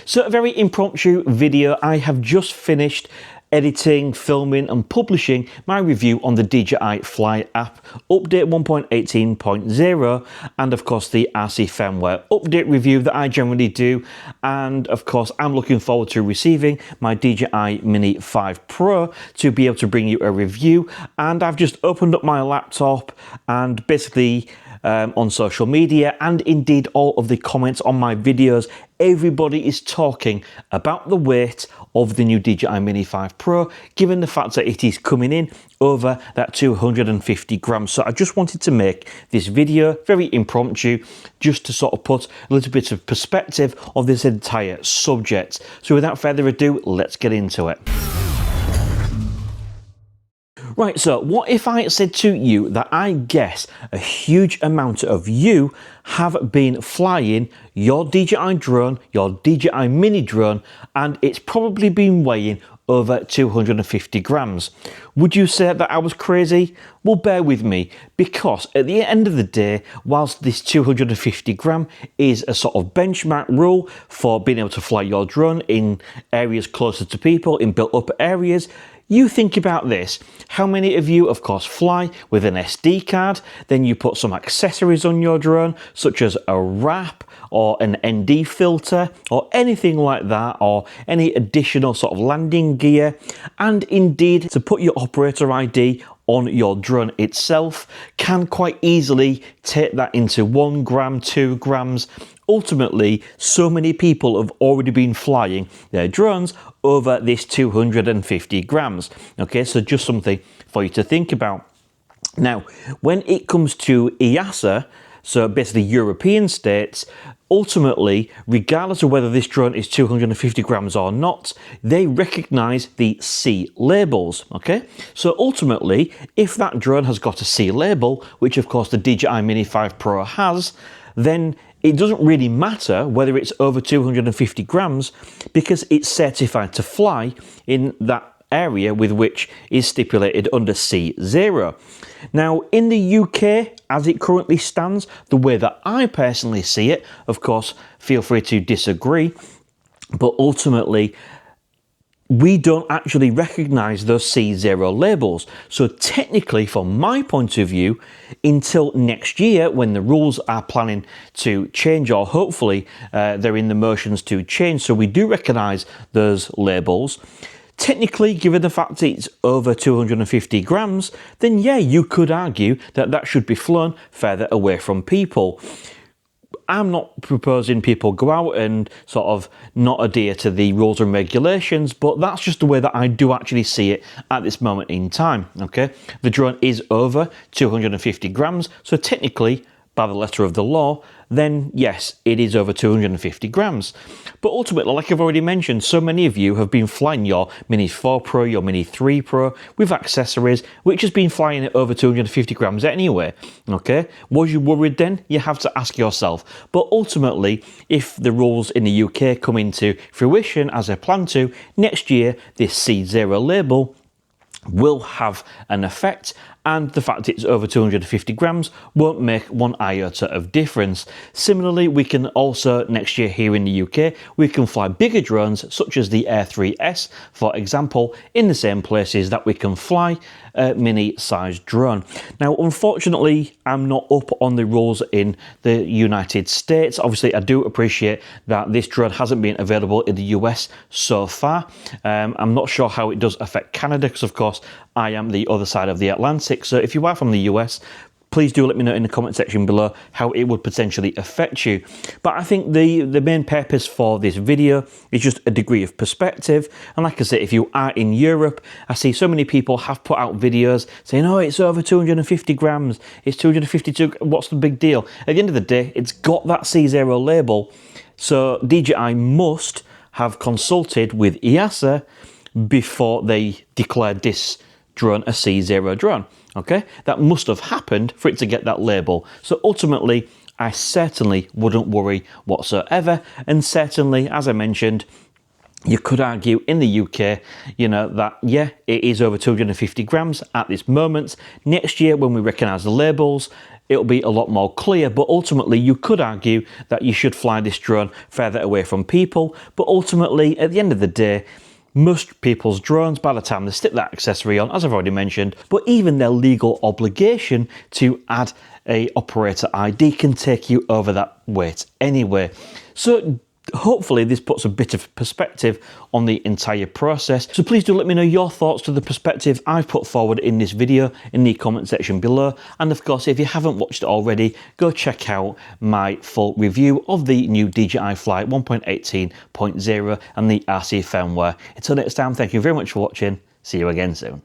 So a very impromptu video. I have just finished editing, filming and publishing my review on the DJI Fly app, update 1.18.0, and of course the RC firmware update review that I generally do. And of course I'm looking forward to receiving my DJI Mini 5 Pro to be able to bring you a review. And I've just opened up my laptop and basically on social media and indeed all of the comments on my videos, everybody is talking about the weight of the new DJI Mini 5 Pro, given the fact that it is coming in over that 250 grams. So I just wanted to make this video very impromptu, just to sort of put a little bit of perspective of this entire subject. So without further ado, let's get into it. Right, so what if I said to you that I guess a huge amount of you have been flying your DJI drone, your DJI Mini drone, and it's probably been weighing over 250 grams. Would you say that I was crazy? Well, bear with me, because at the end of the day, whilst this 250 gram is a sort of benchmark rule for being able to fly your drone in areas closer to people, in built up areas, you think about this. How many of you, of course, fly with an SD card, then you put some accessories on your drone, such as a wrap or an ND filter or anything like that, or any additional sort of landing gear, and indeed to put your operator ID on your drone itself can quite easily take that into 1 gram, 2 grams. Ultimately, so many people have already been flying their drones over this 250 grams. Okay, so just something for you to think about. Now, when it comes to EASA, so basically European states, ultimately, regardless of whether this drone is 250 grams or not, they recognize the C labels, okay? So ultimately, if that drone has got a C label, which of course the DJI Mini 5 Pro has, then it doesn't really matter whether it's over 250 grams because it's certified to fly in that area with which is stipulated under C0. Now, in the UK, as it currently stands, the way that I personally see it, of course, feel free to disagree, but ultimately, we don't actually recognize those C0 labels. So technically, from my point of view, until next year, when the rules are planning to change, or hopefully they're in the motions to change, so we do recognize those labels, technically, given the fact it's over 250 grams, then yeah, you could argue that that should be flown further away from people. I'm not proposing people go out and sort of not adhere to the rules and regulations, but that's just the way that I do actually see it at this moment in time, okay? The drone is over 250 grams, so technically, by the letter of the law, then yes, it is over 250 grams. But ultimately, like I've already mentioned, so many of you have been flying your Mini 4 Pro, your Mini 3 Pro with accessories, which has been flying at over 250 grams anyway, okay? Was you worried then? You have to ask yourself. But ultimately, if the rules in the UK come into fruition as I plan to, next year, this C0 label will have an effect, and the fact it's over 250 grams won't make one iota of difference. Similarly, we can also, next year here in the UK, we can fly bigger drones such as the Air 3S, for example, in the same places that we can fly a mini-sized drone. Now, unfortunately, I'm not up on the rules in the United States. Obviously, I do appreciate that this drone hasn't been available in the US so far. I'm not sure how it does affect Canada, because of course, I am the other side of the Atlantic. So if you are from the US, please do let me know in the comment section below how it would potentially affect you. But I think the main purpose for this video is just a degree of perspective. And like I said, if you are in Europe, I see so many people have put out videos saying, oh, it's over 250 grams, it's 252, what's the big deal? At the end of the day, it's got that C0 label. So DJI must have consulted with EASA before they declared this drone a C0 drone. Okay, that must have happened for it to get that label. So ultimately, I certainly wouldn't worry whatsoever. And certainly, as I mentioned, you could argue in the UK, you know, that, yeah, it is over 250 grams at this moment. Next year, when we recognise the labels, it'll be a lot more clear. But ultimately, you could argue that you should fly this drone further away from people. But ultimately, at the end of the day, most people's drones, by the time they stick that accessory on, as I've already mentioned, but even their legal obligation to add a operator ID can take you over that weight anyway. So hopefully this puts a bit of perspective on the entire process. So please do let me know your thoughts to the perspective I've put forward in this video in the comment section below. And of course, if you haven't watched it already, go check out my full review of the new DJI Fly 1.18.0 and the RC firmware. Until next time, thank you very much for watching. See you again soon.